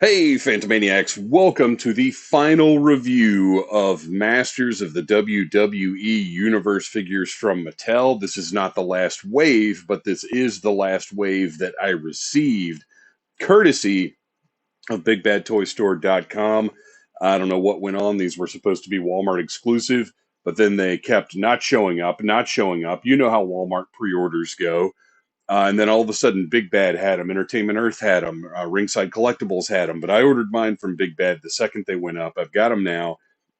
Hey, Phantomaniacs, welcome to the final review of Masters of the WWE Universe figures from Mattel. This is not the last wave, but this is the last wave that I received courtesy of BigBadToyStore.com. I don't know what went on. These were supposed to be Walmart exclusive, but then they kept not showing up, not showing up. You know how Walmart pre-orders go. And then all of a sudden, Big Bad had them. Entertainment Earth had them. Ringside Collectibles had them. But I ordered mine from Big Bad the second they went up. I've got them now.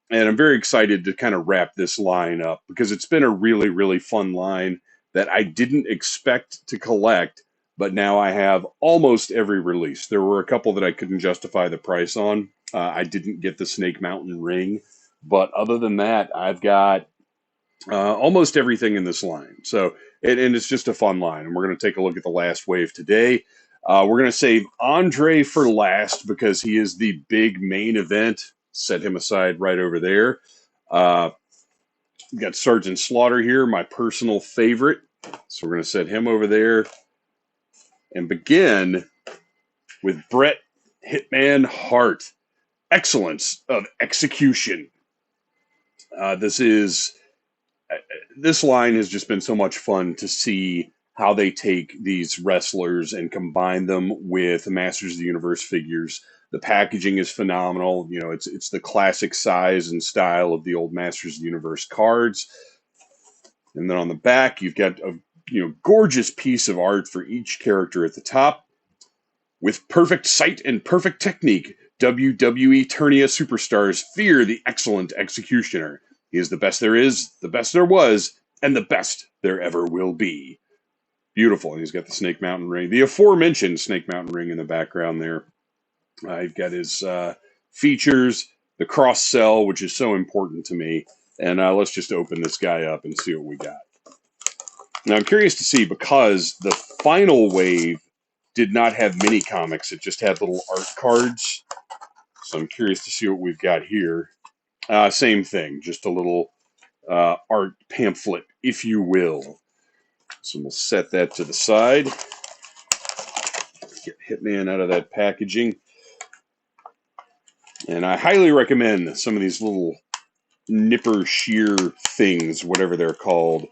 And I'm very excited to kind of wrap this line up because it's been a really, really fun line that I didn't expect to collect. But now I have almost every release. There were a couple that I couldn't justify the price on. I didn't get the Snake Mountain ring. But other than that, I've got almost everything in this line. So, and it's just a fun line. And we're going to take a look at the last wave today. We're going to save Andre for last because he is the big main event. Set him aside right over there. We've got Sgt Slaughter here, my personal favorite. So we're going to set him over there and begin with Bret Hitman Hart. Excellence of execution. This line has just been so much fun to see how they take these wrestlers and combine them with Masters of the Universe figures. The packaging is phenomenal. You know, it's the classic size and style of the old Masters of the Universe cards. And then on the back, you've got a gorgeous piece of art for each character at the top. With perfect sight and perfect technique, WWE Eternia superstars fear the excellent executioner. He is the best there is, the best there was, and the best there ever will be. Beautiful. And he's got the Snake Mountain ring, the aforementioned Snake Mountain ring in the background there. You've got his features, the cross sell, which is so important to me. And let's just open this guy up and see what we got. Now, I'm curious to see, because the final wave did not have mini comics. It just had little art cards. So I'm curious to see what we've got here. Same thing, just a little art pamphlet, if you will. So we'll set that to the side. Get Hitman out of that packaging. And I highly recommend some of these little nipper shear things, whatever they're called.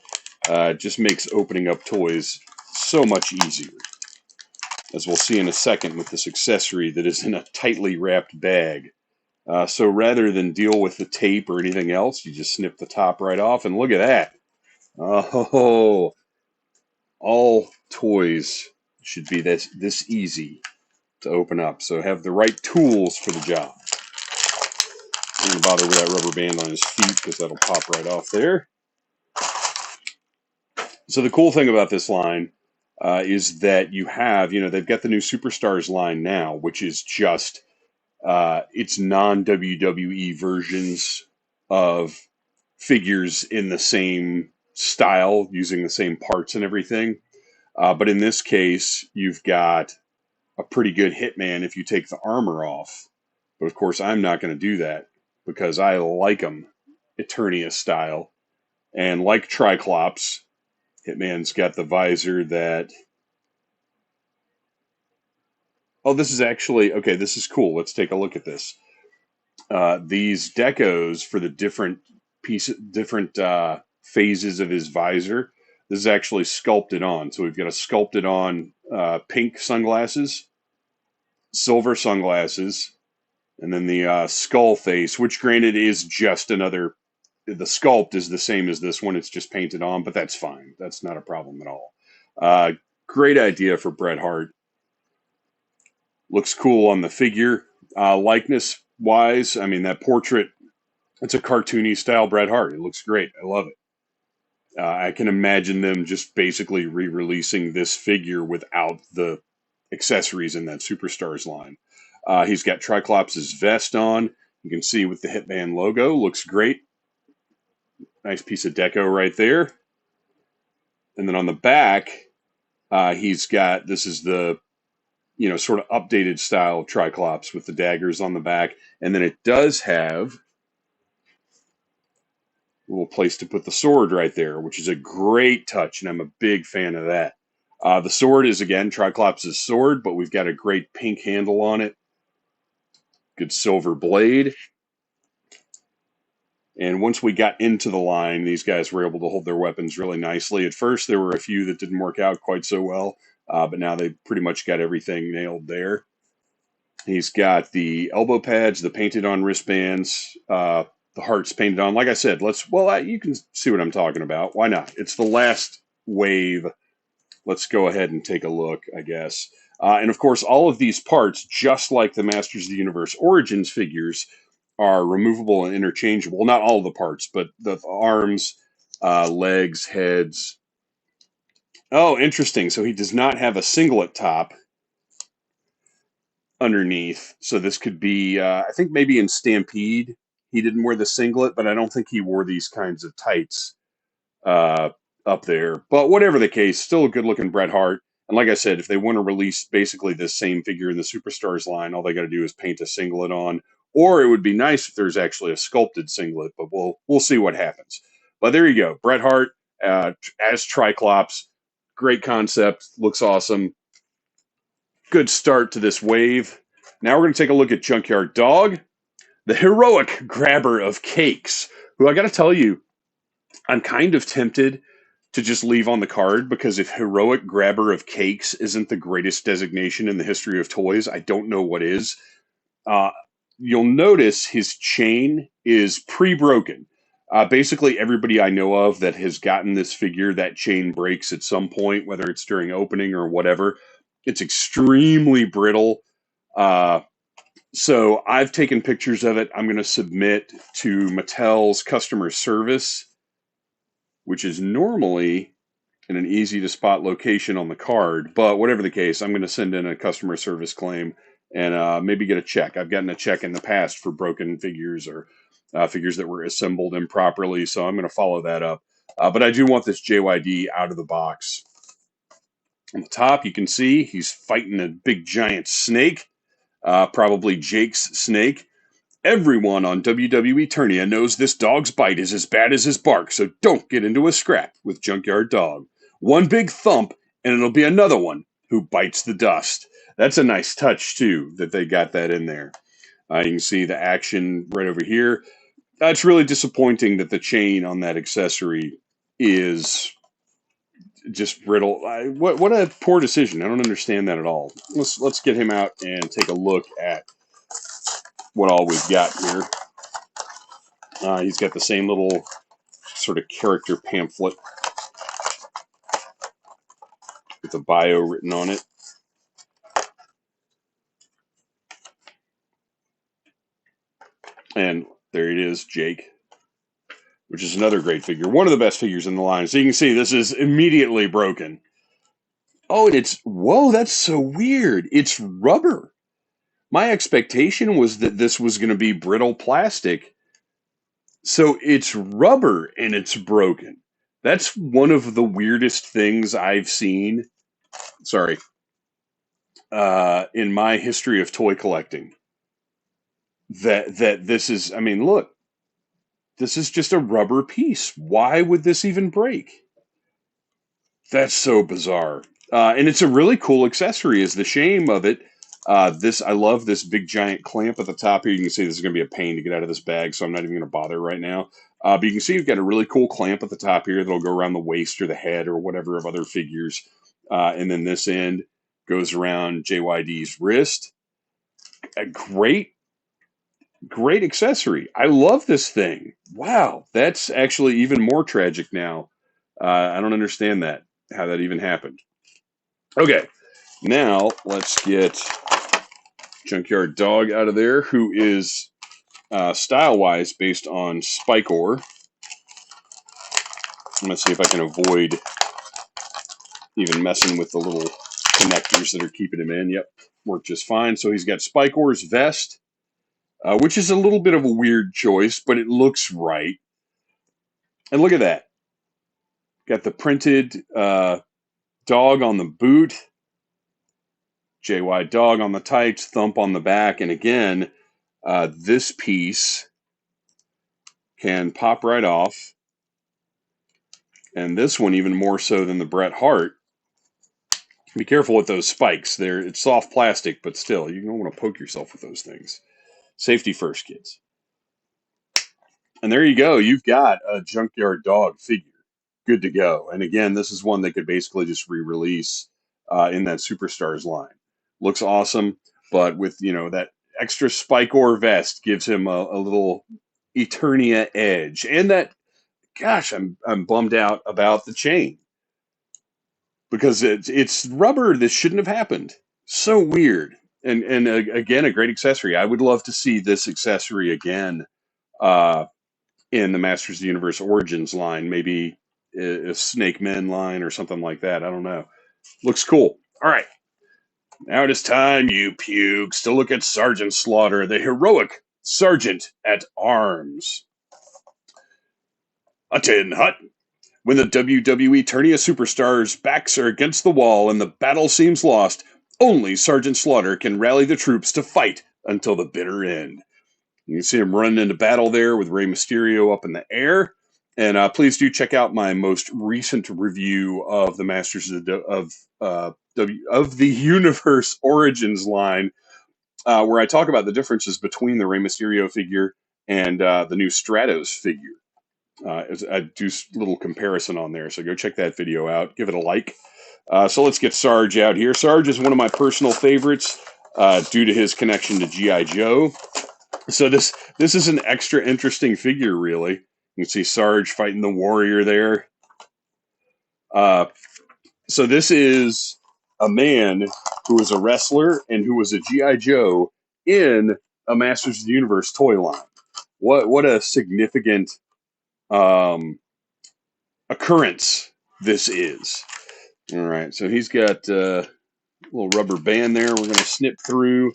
Just makes opening up toys so much easier. As we'll see in a second with this accessory that is in a tightly wrapped bag. So rather than deal with the tape or anything else, you just snip the top right off, and look at that. Oh, all toys should be this easy to open up. So have the right tools for the job. I'm going to bother with that rubber band on his feet because that'll pop right off there. So the cool thing about this line is that you have, they've got the new Superstars line now, which is just it's non-WWE versions of figures in the same style, using the same parts and everything. But in this case, you've got a pretty good Hitman if you take the armor off. But of course, I'm not going to do that because I like them Eternia style. And like Triclops, Hitman's got the visor that... Oh, this is actually... Okay, this is cool. Let's take a look at this. These decos for the different phases of his visor, this is actually sculpted on. So we've got a sculpted on pink sunglasses, silver sunglasses, and then the skull face, which granted is just another... The sculpt is the same as this one. It's just painted on, but that's fine. That's not a problem at all. Great idea for Bret Hart. Looks cool on the figure. Likeness-wise, I mean, that portrait, it's a cartoony style Bret Hart. It looks great. I love it. I can imagine them just basically re-releasing this figure without the accessories in that Superstars line. He's got Triclops' vest on. You can see with the Hitman logo. Looks great. Nice piece of deco right there. And then on the back, he's got, this is the, sort of updated style Triclops with the daggers on the back. And then it does have a little place to put the sword right there, which is a great touch, and I'm a big fan of that. The sword is, again, Triclops' sword, but we've got a great pink handle on it. Good silver blade. And once we got into the line, these guys were able to hold their weapons really nicely. At first, there were a few that didn't work out quite so well, but now they pretty much got everything nailed there. He's got the elbow pads, the painted on wristbands, the hearts painted on. Like I said, you can see what I'm talking about. Why not? It's the last wave. Let's go ahead and take a look, I guess. And of course, all of these parts, just like the Masters of the Universe Origins figures, are removable and interchangeable. Not all of the parts, but the arms, legs, heads. Oh, interesting. So he does not have a singlet top underneath. So this could be, I think maybe in Stampede, he didn't wear the singlet, but I don't think he wore these kinds of tights uh, up there. But whatever the case, still a good looking Bret Hart. And like I said, if they want to release basically this same figure in the Superstars line, all they got to do is paint a singlet on. Or it would be nice if there's actually a sculpted singlet, but we'll see what happens. But there you go, Bret Hart as Triclops. Great concept, looks awesome. Good start to this wave. Now we're going to take a look at Junkyard Dog, the heroic grabber of cakes, who I got to tell you, I'm kind of tempted to just leave on the card, because if heroic grabber of cakes isn't the greatest designation in the history of toys, I don't know what is. You'll notice his chain is pre-broken. Basically, everybody I know of that has gotten this figure, that chain breaks at some point, whether it's during opening or whatever. It's extremely brittle. So I've taken pictures of it. I'm going to submit to Mattel's customer service, which is normally in an easy to spot location on the card. But whatever the case, I'm going to send in a customer service claim and maybe get a check. I've gotten a check in the past for broken figures or figures that were assembled improperly. So I'm going to follow that up. But I do want this JYD out of the box. On the top, you can see he's fighting a big giant snake, probably Jake's snake. Everyone on WWE Turnia knows this dog's bite is as bad as his bark, so don't get into a scrap with Junkyard Dog. One big thump, and it'll be another one who bites the dust. That's a nice touch, too, that they got that in there. You can see the action right over here. It's really disappointing that the chain on that accessory is just brittle. What a poor decision. I don't understand that at all. Let's get him out and take a look at what all we've got here. He's got the same little sort of character pamphlet with a bio written on it. And there it is, Jake, which is another great figure. One of the best figures in the line. So you can see this is immediately broken. Oh, and whoa, that's so weird. It's rubber. My expectation was that this was going to be brittle plastic. So it's rubber and it's broken. That's one of the weirdest things I've seen. Sorry. In my history of toy collecting. That this is, I mean, look, this is just a rubber piece. Why would this even break? That's so bizarre. And it's a really cool accessory, is the shame of it. I love this big giant clamp at the top here. You can see this is going to be a pain to get out of this bag, so I'm not even going to bother right now. But you can see you've got a really cool clamp at the top here that'll go around the waist or the head or whatever of other figures. And then this end goes around JYD's wrist. A great accessory. I love this thing. Wow, that's actually even more tragic now. I don't understand how that even happened. Okay, now let's get Junkyard Dog out of there, who is style-wise based on Spike-Or. I'm going to see if I can avoid even messing with the little connectors that are keeping him in. Yep, worked just fine. So he's got Spike-Or's vest, which is a little bit of a weird choice, but it looks right. And look at that. Got the printed dog on the boot, JY Dog on the tights, thump on the back. And again, this piece can pop right off. And this one even more so than the Bret Hart. Be careful with those spikes. It's soft plastic, but still, you don't want to poke yourself with those things. Safety first, kids. And there you go. You've got a Junkyard Dog figure. Good to go. And again, this is one they could basically just re-release in that Superstars line. Looks awesome, but with, that extra spike ore vest gives him a little Eternia edge. And that, gosh, I'm bummed out about the chain because it's rubber. This shouldn't have happened. So weird. And again, a great accessory. I would love to see this accessory again uh, in the Masters of the Universe Origins line, maybe a Snake Men line or something like that. I don't know. Looks cool. All right. Now it is time, you pukes, to look at Sgt Slaughter, the heroic Sergeant at Arms. A tin hut. When the WWE Eternia Superstars' backs are against the wall and the battle seems lost, only Sgt Slaughter can rally the troops to fight until the bitter end. You can see him running into battle there with Rey Mysterio up in the air. And please do check out my most recent review of the Masters of the Universe Origins line, where I talk about the differences between the Rey Mysterio figure and the new Stratos figure. I do a little comparison on there, so go check that video out. Give it a like. So let's get Sarge out here. Sarge is one of my personal favorites due to his connection to G.I. Joe. So this is an extra interesting figure, really. You can see Sarge fighting the warrior there. So this is a man who was a wrestler and who was a G.I. Joe in a Masters of the Universe toy line. What a significant occurrence this is. All right, so he's got a little rubber band there we're going to snip through.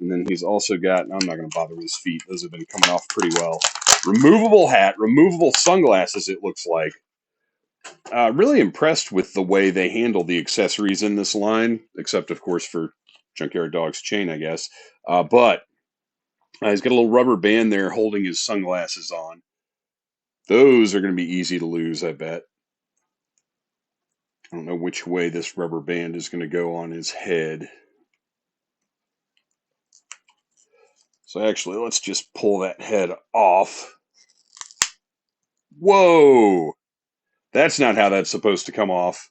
And then he's also got, I'm not going to bother with his feet. Those have been coming off pretty well. Removable hat, removable sunglasses, it looks like. Really impressed with the way they handle the accessories in this line, except, of course, for Junkyard Dog's chain, I guess. But he's got a little rubber band there holding his sunglasses on. Those are going to be easy to lose, I bet. I don't know which way this rubber band is going to go on his head. So actually, let's just pull that head off. Whoa! That's not how that's supposed to come off.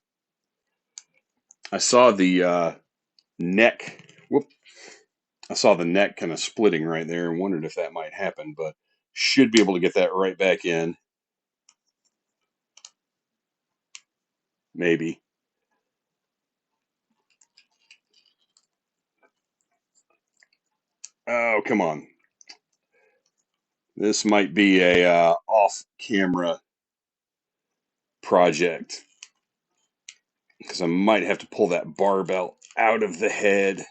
I saw the neck. Whoop! I saw the neck kind of splitting right there and wondered if that might happen, but should be able to get that right back in. Maybe. Oh, come on. This might be a off-camera project because I might have to pull that barbell out of the head.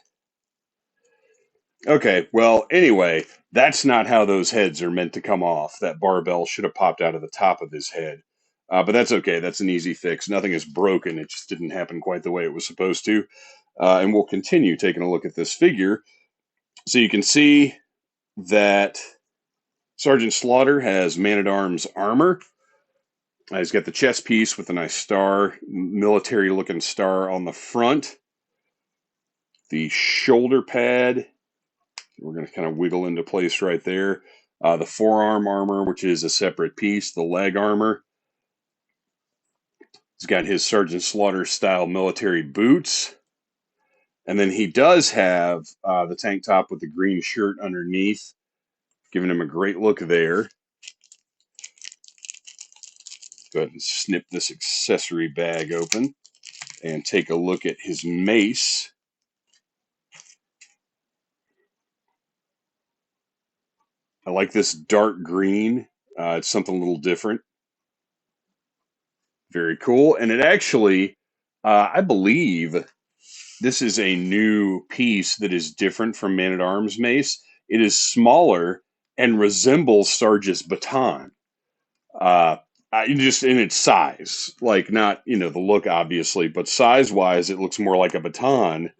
Okay, well, anyway, that's not how those heads are meant to come off. That barbell should have popped out of the top of his head. But that's okay. That's an easy fix. Nothing is broken. It just didn't happen quite the way it was supposed to. And we'll continue taking a look at this figure. So you can see that Sgt Slaughter has Man-at-Arms armor. He's got the chest piece with a nice star, military-looking star on the front. The shoulder pad, we're going to kind of wiggle into place right there. The forearm armor, which is a separate piece. The leg armor. He's got his Sgt Slaughter-style military boots. And then he does have the tank top with the green shirt underneath, giving him a great look there. Go ahead and snip this accessory bag open and take a look at his mace. I like this dark green. It's something a little different. Very cool. And it actually, I believe this is a new piece that is different from Man-at-Arms mace. It is smaller and resembles Sarge's baton. Just in its size, like not, the look obviously, but size-wise, it looks more like a baton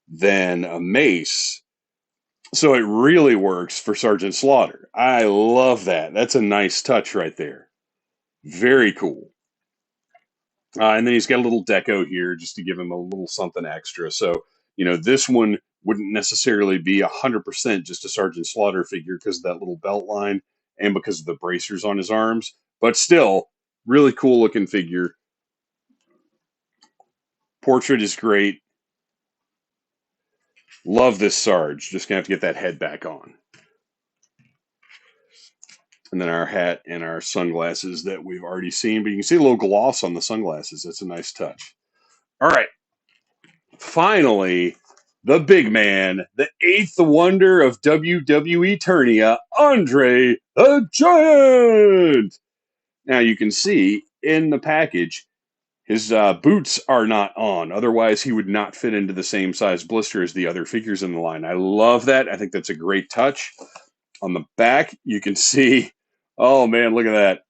than a mace. So it really works for Sgt Slaughter. I love that. That's a nice touch right there. Very cool. And then he's got a little deco here just to give him a little something extra. So, this one wouldn't necessarily be 100% just a Sgt. Slaughter figure because of that little belt line and because of the bracers on his arms. But still, really cool looking figure. Portrait is great. Love this Sarge. Just gonna have to get that head back on. And then our hat and our sunglasses that we've already seen, but you can see a little gloss on the sunglasses. That's a nice touch. All right. Finally, the big man, the eighth wonder of WWE Eternia, Andre the Giant. Now you can see in the package, his boots are not on. Otherwise, he would not fit into the same size blister as the other figures in the line. I love that. I think that's a great touch. On the back, you can see, oh man, look at that.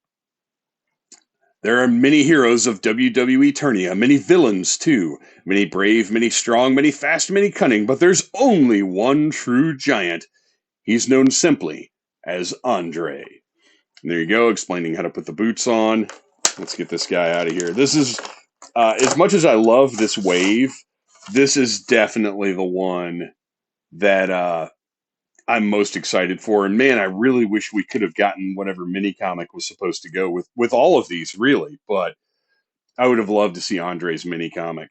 There are many heroes of WWE Eternia, many villains too, many brave, many strong, many fast, many cunning, but there's only one true giant. He's known simply as Andre. And there you go, explaining how to put the boots on. Let's get this guy out of here. This is, as much as I love this wave, this is definitely the one that I'm most excited for. And man, I really wish we could have gotten whatever mini comic was supposed to go with all of these, really. But I would have loved to see Andre's mini comic.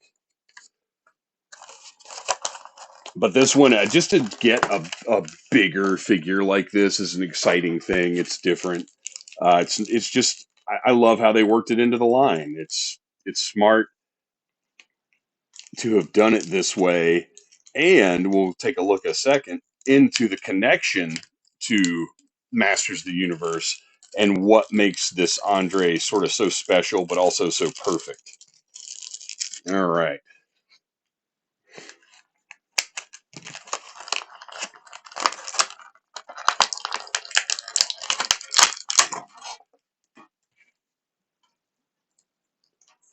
But this one, just to get a bigger figure like this is an exciting thing. It's different. It's just I love how they worked it into the line. It's smart to have done it this way, and we'll take a look a second into the connection to Masters of the Universe and what makes this Andre sort of so special, but also so perfect. All right.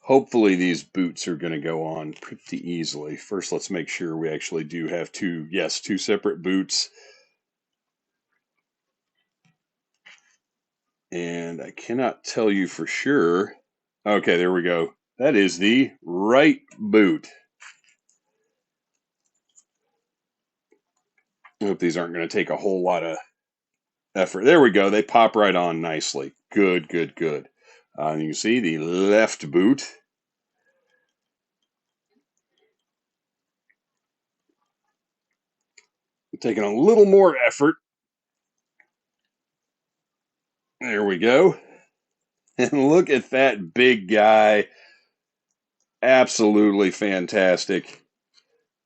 Hopefully these boots are going to go on pretty easily. First, let's make sure we actually do have two separate boots. And I cannot tell you for sure. Okay, there we go. That is the right boot. I hope these aren't going to take a whole lot of effort. There we go. They pop right on nicely. Good, good, good. You can see the left boot. Taking a little more effort. There we go. And look at that big guy. Absolutely fantastic.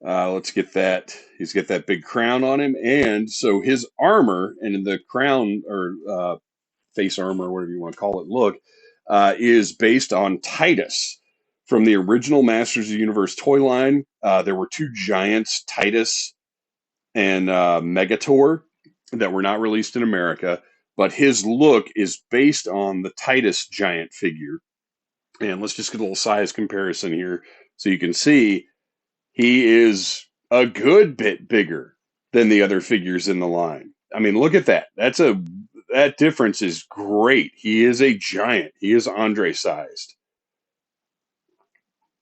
Let's get that. He's got that big crown on him. And so his armor and the crown or face armor, whatever you want to call it, look, is based on Titus from the original Masters of the Universe toy line. There were two giants, Titus and Megator, that were not released in America, but his look is based on the Titus giant figure. And let's just get a little size comparison here so you can see he is a good bit bigger than the other figures in the line. I mean, look at that. That difference is great. He is a giant. He is Andre sized.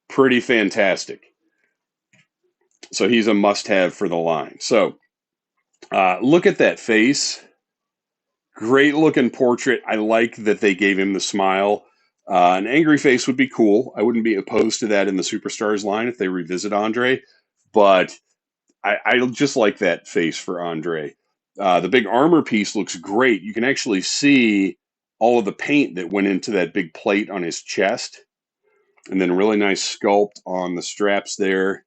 Pretty fantastic. So he's a must have for the line. So look at that face. Great looking portrait. I like that they gave him the smile. An angry face would be cool. I wouldn't be opposed to that in the Superstars line if they revisit Andre, but I just like that face for Andre. The big armor piece looks great. You can actually see all of the paint that went into that big plate on his chest, and then a really nice sculpt on the straps there.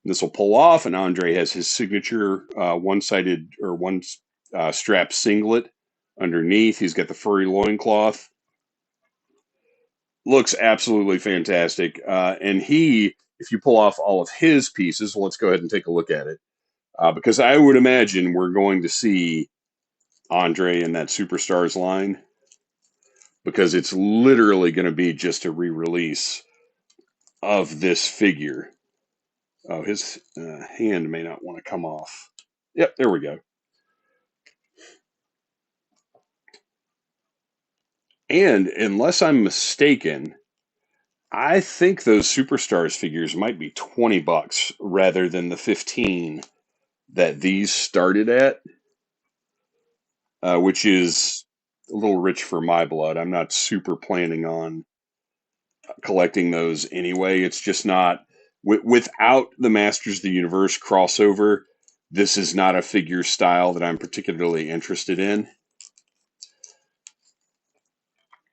This will pull off, and Andre has his signature one-sided or one strap singlet underneath. He's got the furry loincloth. Looks absolutely fantastic. And if you pull off all of his pieces, let's go ahead and take a look at it. Because I would imagine we're going to see Andre in that Superstars line, because it's literally going to be just a re-release of this figure. Oh, his hand may not want to come off. Yep, there we go. And unless I'm mistaken, I think those Superstars figures might be $20 rather than the 15 that these started at, which is a little rich for my blood. I'm not super planning on collecting those anyway. It's just not, without the Masters of the Universe crossover, this is not a figure style that I'm particularly interested in.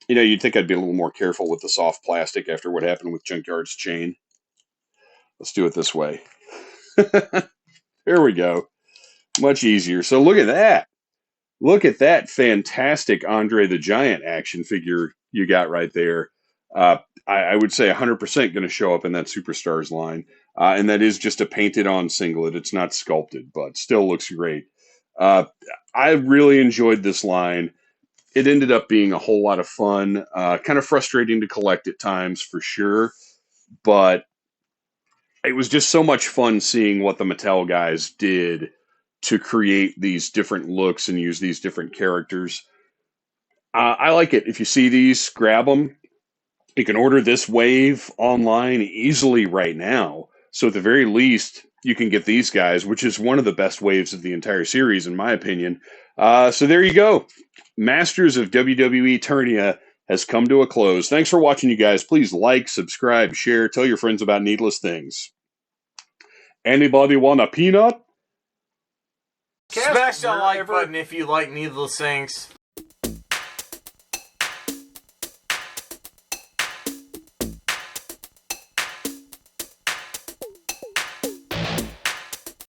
You know, you'd think I'd be a little more careful with the soft plastic after what happened with Junkyard's chain. Let's do it this way. There we go. Much easier. So look at that. Look at that fantastic Andre the Giant action figure you got right there. I would say 100% going to show up in that Superstars line. And that is just a painted on singlet. It's not sculpted, but still looks great. I really enjoyed this line. It ended up being a whole lot of fun. Kind of frustrating to collect at times for sure. But it was just so much fun seeing what the Mattel guys did to create these different looks and use these different characters. I like it. If you see these, grab them. You can order this wave online easily right now. So at the very least, you can get these guys, which is one of the best waves of the entire series, in my opinion. So there you go. Masters of WWE Eternia has come to a close. Thanks for watching, you guys. Please like, subscribe, share, tell your friends about Needless Things. Anybody want a peanut? Smash that like button if you like Needless Things.